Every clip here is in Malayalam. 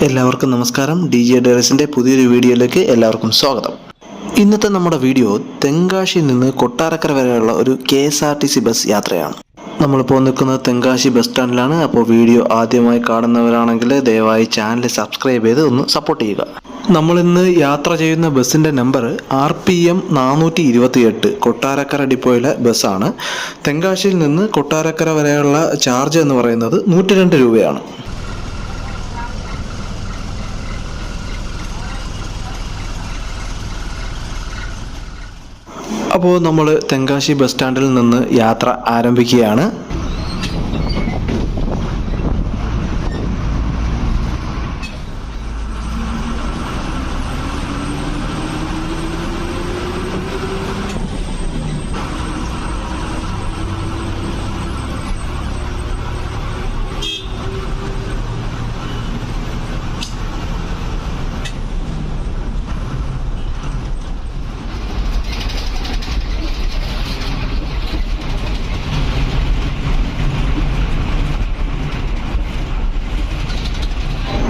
എല്ലാവർക്കും നമസ്കാരം. DJ ഡയറീസിൻ്റെ പുതിയൊരു വീഡിയോയിലേക്ക് എല്ലാവർക്കും സ്വാഗതം. ഇന്നത്തെ നമ്മുടെ വീഡിയോ തെങ്കാശിയിൽ നിന്ന് കൊട്ടാരക്കര വരെയുള്ള ഒരു KSRTC ബസ് യാത്രയാണ്. നമ്മളിപ്പോൾ നിൽക്കുന്നത് തെങ്കാശി ബസ് സ്റ്റാൻഡിലാണ്. അപ്പോൾ വീഡിയോ ആദ്യമായി കാണുന്നവരാണെങ്കിൽ ദയവായി ചാനൽ സബ്സ്ക്രൈബ് ചെയ്ത് ഒന്ന് സപ്പോർട്ട് ചെയ്യുക. നമ്മളിന്ന് യാത്ര ചെയ്യുന്ന ബസ്സിൻ്റെ നമ്പർ RPM 428 കൊട്ടാരക്കര ഡിപ്പോയിലെ ബസ്സാണ്. തെങ്കാശിയിൽ നിന്ന് കൊട്ടാരക്കര വരെയുള്ള ചാർജ് എന്ന് പറയുന്നത് 102 രൂപയാണ്. അപ്പോൾ നമ്മൾ തെങ്കാശി ബസ് സ്റ്റാൻഡിൽ നിന്ന് യാത്ര ആരംഭിക്കുകയാണ്.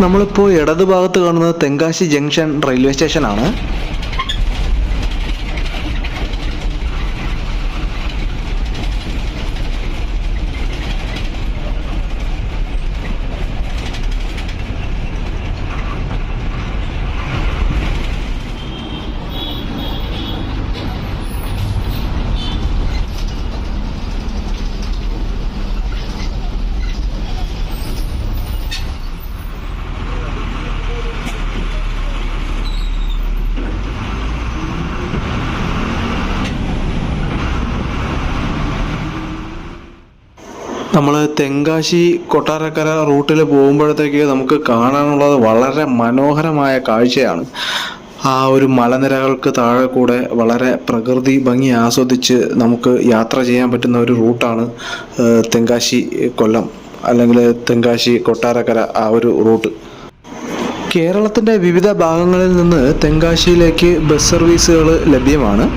നമ്മളിപ്പോൾ ഇടതുഭാഗത്ത് കാണുന്നത് തെങ്കാശി ജംഗ്ഷൻ റെയിൽവേ സ്റ്റേഷനാണ്. നമ്മൾ തെങ്കാശി കൊട്ടാരക്കര റൂട്ടിൽ പോകുമ്പോഴത്തേക്ക് നമുക്ക് കാണാനുള്ളത് വളരെ മനോഹരമായ കാഴ്ചയാണ്. ആ ഒരു മലനിരകൾക്ക് താഴെ കൂടെ വളരെ പ്രകൃതി ഭംഗി ആസ്വദിച്ച് നമുക്ക് യാത്ര ചെയ്യാൻ പറ്റുന്ന ഒരു റൂട്ടാണ് തെങ്കാശി കൊല്ലം അല്ലെങ്കിൽ തെങ്കാശി കൊട്ടാരക്കര ആ ഒരു റൂട്ട്. കേരളത്തിൻ്റെ വിവിധ ഭാഗങ്ങളിൽ നിന്ന് തെങ്കാശിയിലേക്ക് ബസ് സർവീസുകൾ ലഭ്യമാണ്.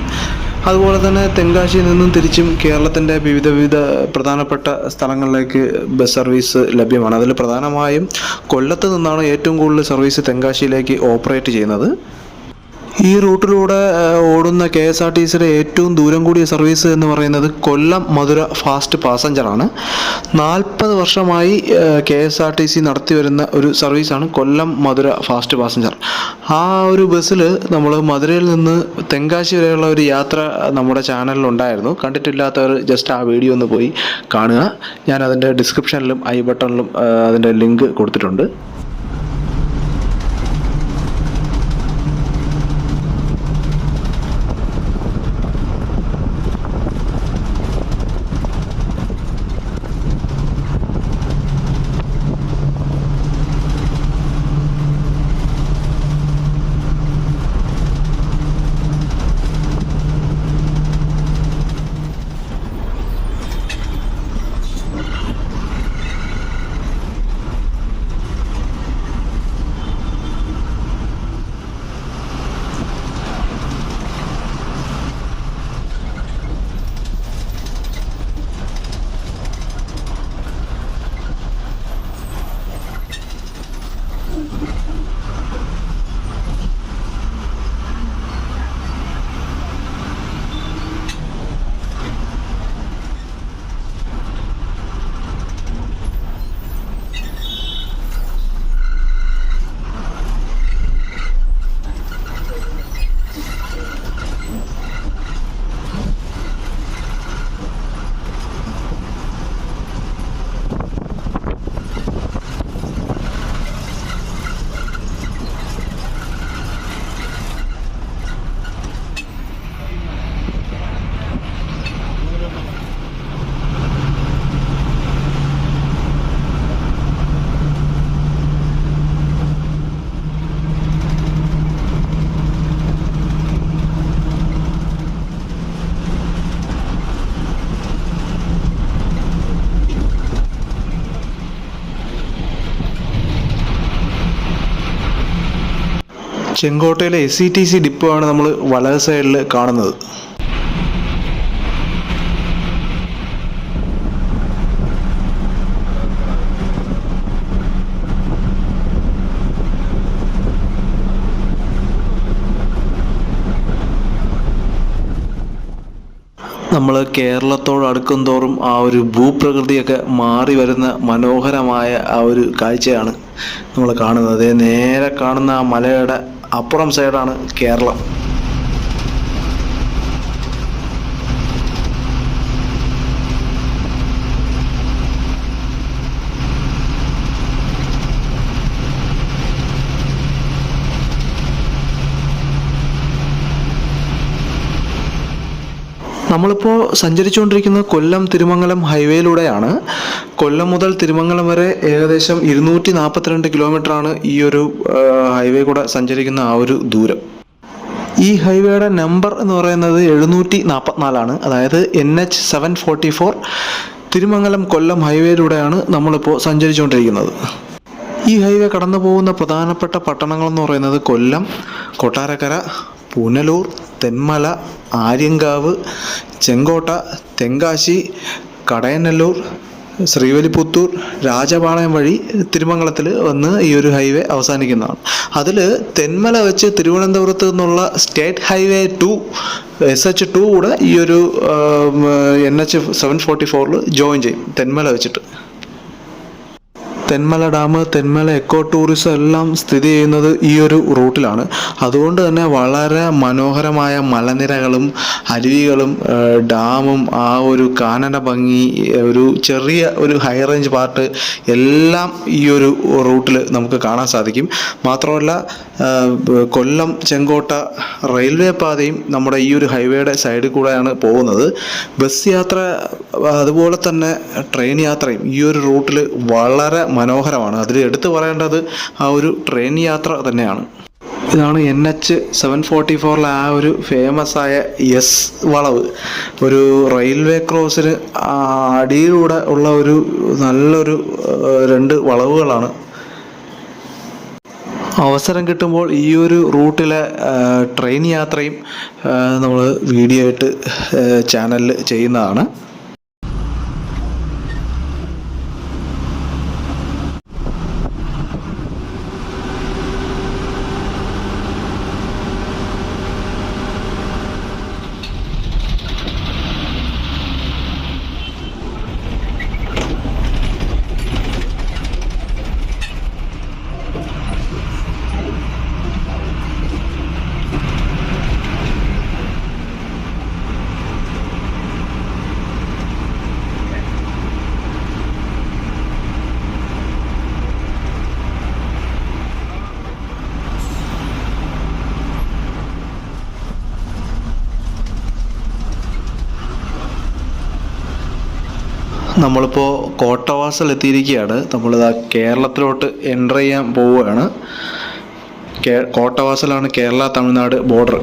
അതുപോലെ തന്നെ തെങ്കാശിയിൽ നിന്നും തിരിച്ചും കേരളത്തിൻ്റെ വിവിധ പ്രധാനപ്പെട്ട സ്ഥലങ്ങളിലേക്ക് ബസ് സർവീസ് ലഭ്യമാണ്. അതിൽ പ്രധാനമായും കൊല്ലത്ത് നിന്നാണ് ഏറ്റവും കൂടുതൽ സർവീസ് തെങ്കാശിയിലേക്ക് ഓപ്പറേറ്റ് ചെയ്യുന്നത്. ഈ റൂട്ടിലൂടെ ഓടുന്ന KSRTCയുടെ ഏറ്റവും ദൂരം കൂടിയ സർവീസ് എന്ന് പറയുന്നത് കൊല്ലം മധുര ഫാസ്റ്റ് പാസഞ്ചറാണ്. 40 വർഷമായി KSRTC നടത്തി വരുന്ന ഒരു സർവീസാണ് കൊല്ലം മധുര ഫാസ്റ്റ് പാസഞ്ചർ. ആ ഒരു ബസ്സിൽ നമ്മൾ മധുരയിൽ നിന്ന് തെങ്കാശി വരെയുള്ള ഒരു യാത്ര നമ്മുടെ ചാനലിൽ ഉണ്ടായിരുന്നു. കണ്ടിട്ടില്ലാത്തവർ ജസ്റ്റ് ആ വീഡിയോ ഒന്ന് പോയി കാണുക. ഞാൻ അതിൻ്റെ ഡിസ്ക്രിപ്ഷനിലും ഐ ബട്ടണിലും അതിൻ്റെ ലിങ്ക് കൊടുത്തിട്ടുണ്ട്. ചെങ്കോട്ടയിലെ SCTC ഡിപ്പോ ആണ് നമ്മൾ വലത് സൈഡിൽ കാണുന്നത്. നമ്മൾ കേരളത്തോട് അടുക്കും തോറും ആ ഒരു ഭൂപ്രകൃതിയൊക്കെ മാറി വരുന്ന മനോഹരമായ ആ ഒരു കാഴ്ചയാണ് നമ്മൾ കാണുന്നത്. അതേ നേരെ കാണുന്ന ആ മലയുടെ അപ്പുറം സൈഡാണ് കേരളം. നമ്മളിപ്പോൾ സഞ്ചരിച്ചുകൊണ്ടിരിക്കുന്നത് കൊല്ലം തിരുമംഗലം ഹൈവേയിലൂടെയാണ്. കൊല്ലം മുതൽ തിരുമംഗലം വരെ ഏകദേശം 242 കിലോമീറ്ററാണ് ഈ ഒരു ഹൈവേ കൂടെ സഞ്ചരിക്കുന്ന ആ ഒരു ദൂരം. ഈ ഹൈവേയുടെ നമ്പർ എന്ന് പറയുന്നത് 744, അതായത് NH 744 തിരുമംഗലം കൊല്ലം ഹൈവേയിലൂടെയാണ് നമ്മളിപ്പോൾ സഞ്ചരിച്ചുകൊണ്ടിരിക്കുന്നത്. ഈ ഹൈവേ കടന്നു പോകുന്ന പ്രധാനപ്പെട്ട പട്ടണങ്ങളെന്ന് പറയുന്നത് കൊല്ലം, കൊട്ടാരക്കര, പുനലൂർ, തെന്മല, ആര്യങ്കാവ്, ചെങ്കോട്ട, തെങ്കാശി, കടയനല്ലൂർ, ശ്രീവലിപുത്തൂർ, രാജപാളയം വഴി തിരുമംഗലത്തിൽ വന്ന് ഈ ഒരു ഹൈവേ അവസാനിക്കുന്നതാണ്. അതിൽ തെന്മല വെച്ച് തിരുവനന്തപുരത്ത് നിന്നുള്ള സ്റ്റേറ്റ് ഹൈവേ 2 SH2 കൂടെ ഈ ഒരു NH 744 ജോയിൻ ചെയ്യും തെന്മല വെച്ചിട്ട്. Thenmala dam, Thenmala eco tourism എല്ലാം സ്ഥിതി ചെയ്യുന്നത് ഈ ഒരു റൂട്ടിലാണ്. അതുകൊണ്ട് തന്നെ വളരെ മനോഹരമായ മലനിരകളും അരുവികളും ഡാമും ആ ഒരു കാനന ഭംഗി, ഒരു ചെറിയ ഒരു ഹൈ റേഞ്ച് പാർട്ട് എല്ലാം ഈ ഒരു റൂട്ടിൽ നമുക്ക് കാണാൻ സാധിക്കും. മാത്രമല്ല കൊല്ലം ചെങ്കോട്ട റെയിൽവേ പാതയും നമ്മുടെ ഈ ഒരു ഹൈവേയുടെ സൈഡിൽ കൂടെയാണ് പോകുന്നത്. ബസ് യാത്ര അതുപോലെ തന്നെ ട്രെയിൻ യാത്രയും ഈ ഒരു റൂട്ടിൽ വളരെ മനോഹരമാണ്. അതിൽ എടുത്തു പറയേണ്ടത് ആ ഒരു ട്രെയിൻ യാത്ര തന്നെയാണ്. ഇതാണ് NH 744 ആ ഒരു ഫേമസ് ആയ S വളവ്. ഒരു റെയിൽവേ ക്രോസിന് അടിയിലൂടെ ഉള്ള ഒരു നല്ലൊരു 2 വളവുകളാണ്. അവസരം കിട്ടുമ്പോൾ ഈ ഒരു റൂട്ടിലെ ട്രെയിൻ യാത്രയും നമ്മൾ വീഡിയോ ആയിട്ട് ചാനലിൽ ചെയ്യുന്നതാണ്. നമ്മളിപ്പോൾ കോട്ടവാസൽ എത്തിയിരിക്കുകയാണ്. നമ്മളിതാ കേരളത്തിലോട്ട് എൻ്റർ ചെയ്യാൻ പോവുകയാണ്. കോട്ടവാസലാണ് കേരള തമിഴ്നാട് ബോർഡർ.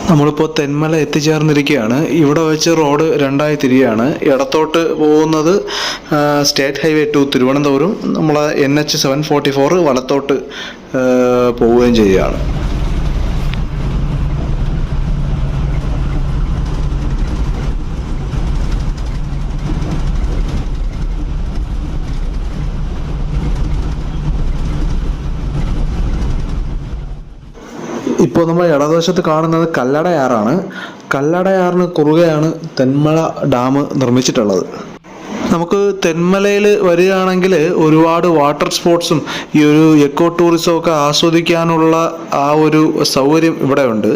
നമ്മളിപ്പോൾ തെന്മല എത്തിച്ചേർന്നിരിക്കുകയാണ്. ഇവിടെ വെച്ച് റോഡ് രണ്ടായി തിരിയാണ്. ഇടത്തോട്ട് പോകുന്നത് സ്റ്റേറ്റ് ഹൈവേ ടു തിരുവനന്തപുരം, നമ്മൾ NH 744 വലത്തോട്ട് പോവുകയും ചെയ്യുകയാണ്. ഇപ്പോൾ നമ്മൾ ഇടതുവശത്ത് കാണുന്നത് കല്ലടയാറാണ്. കല്ലടയാറിന് കുറുകെയാണ് തെന്മല ഡാം നിർമ്മിച്ചിട്ടുള്ളത്. നമുക്ക് തെന്മലയിൽ വരികയാണെങ്കിൽ ഒരുപാട് വാട്ടർ സ്പോർട്സും ഈ ഒരു എക്കോ ടൂറിസവും ഒക്കെ ആസ്വദിക്കാനുള്ള ആ ഒരു സൗകര്യം ഇവിടെ ഉണ്ട്.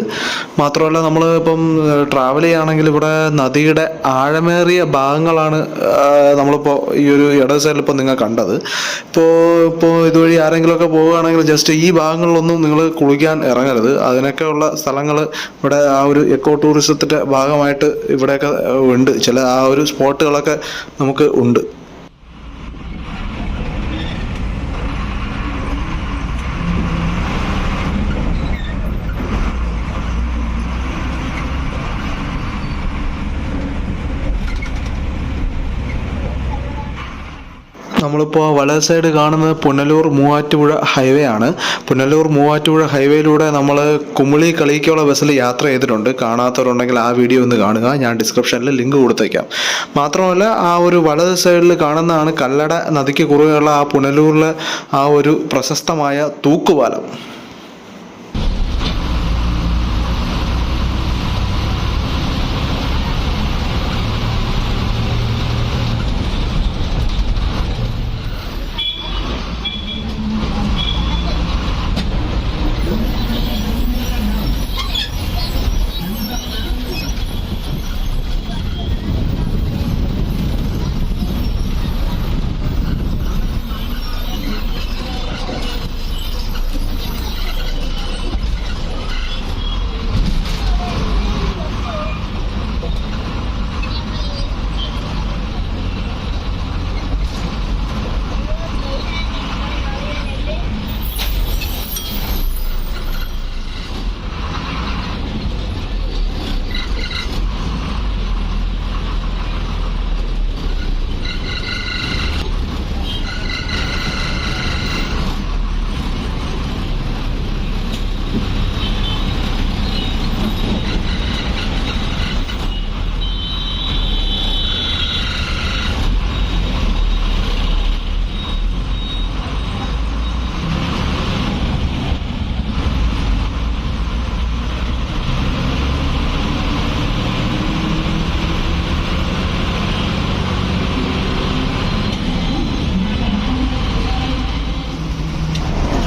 മാത്രമല്ല നമ്മൾ ഇപ്പം ട്രാവൽ ചെയ്യുകയാണെങ്കിൽ ഇവിടെ നദിയുടെ ആഴമേറിയ ഭാഗങ്ങളാണ് നമ്മളിപ്പോൾ ഈ ഒരു ഇടത് സൈഡിൽ ഇപ്പോൾ നിങ്ങൾ കണ്ടത്. ഇപ്പോൾ ഇതുവഴി ആരെങ്കിലുമൊക്കെ പോവുകയാണെങ്കിൽ ജസ്റ്റ് ഈ ഭാഗങ്ങളിലൊന്നും നിങ്ങൾ കുളിക്കാൻ ഇറങ്ങരുത്. അതിനൊക്കെ ഉള്ള സ്ഥലങ്ങൾ ഇവിടെ ആ ഒരു എക്കോ ടൂറിസത്തിൻ്റെ ഭാഗമായിട്ട് ഇവിടെയൊക്കെ ഉണ്ട്. ചില ആ ഒരു സ്പോട്ടുകളൊക്കെ നമുക്ക് ഉണ്ട്. നമ്മളിപ്പോൾ വലത് സൈഡ് കാണുന്നത് പുനലൂർ മൂവാറ്റുപുഴ ഹൈവേ ആണ്. പുനലൂർ മൂവാറ്റുപുഴ ഹൈവേയിലൂടെ നമ്മൾ കുമിളി കളിക്കുള്ള ബസ്സിൽ യാത്ര ചെയ്തിട്ടുണ്ട്. കാണാത്തവരുണ്ടെങ്കിൽ ആ വീഡിയോ ഒന്ന് കാണുക. ഞാൻ ഡിസ്ക്രിപ്ഷനിൽ ലിങ്ക് കൊടുത്തേക്കാം. മാത്രമല്ല ആ ഒരു വലത് സൈഡിൽ കാണുന്നതാണ് കല്ലട നദിക്ക് കുറുകെയുള്ള ആ പുനലൂരിലെ ആ ഒരു പ്രശസ്തമായ തൂക്കുപാലം.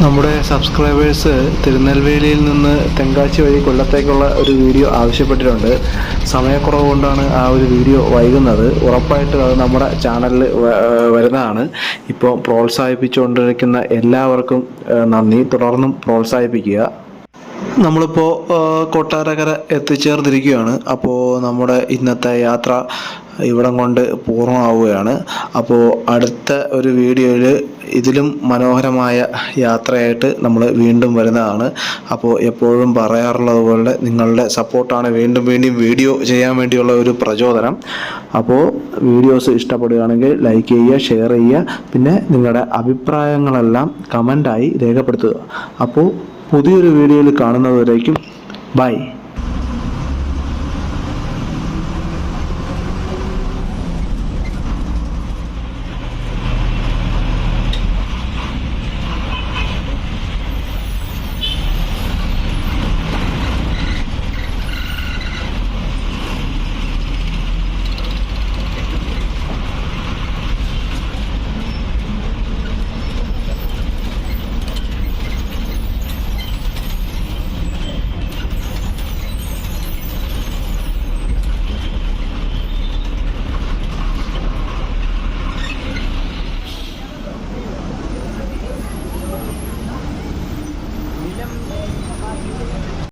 നമ്മുടെ സബ്സ്ക്രൈബേഴ്സ് തിരുനെൽവേലിയിൽ നിന്ന് തെങ്കാശി വഴി കൊല്ലത്തേക്കുള്ള ഒരു വീഡിയോ ആവശ്യപ്പെട്ടിട്ടുണ്ട്. സമയക്കുറവ് കൊണ്ടാണ് ആ ഒരു വീഡിയോ വൈകുന്നത്. ഉറപ്പായിട്ടും അത് നമ്മുടെ ചാനലിൽ വരുന്നതാണ്. ഇപ്പോൾ പ്രോത്സാഹിപ്പിച്ചുകൊണ്ടിരിക്കുന്ന എല്ലാവർക്കും നന്ദി. തുടർന്നും പ്രോത്സാഹിപ്പിക്കുക. നമ്മളിപ്പോൾ കൊട്ടാരക്കര എത്തിച്ചേർന്നിരിക്കുകയാണ്. അപ്പോൾ നമ്മുടെ ഇന്നത്തെ യാത്ര ഇവിടം കൊണ്ട് പൂർണ്ണമാവുകയാണ്. അപ്പോൾ അടുത്ത ഒരു വീഡിയോയിൽ ഇതിലും മനോഹരമായ യാത്രയായിട്ട് നമ്മൾ വീണ്ടും വരുന്നതാണ്. അപ്പോൾ എപ്പോഴും പറയാറുള്ളത് പോലെ നിങ്ങളുടെ സപ്പോർട്ടാണ് വീണ്ടും വീഡിയോ ചെയ്യാൻ വേണ്ടിയുള്ള ഒരു പ്രചോദനം. അപ്പോൾ വീഡിയോസ് ഇഷ്ടപ്പെടുകയാണെങ്കിൽ ലൈക്ക് ചെയ്യുക, ഷെയർ ചെയ്യുക, പിന്നെ നിങ്ങളുടെ അഭിപ്രായങ്ങളെല്ലാം കമൻ്റായി രേഖപ്പെടുത്തുക. അപ്പോൾ പുതിയൊരു വീഡിയോയിൽ കാണുന്നതുവരേക്കും ബൈ.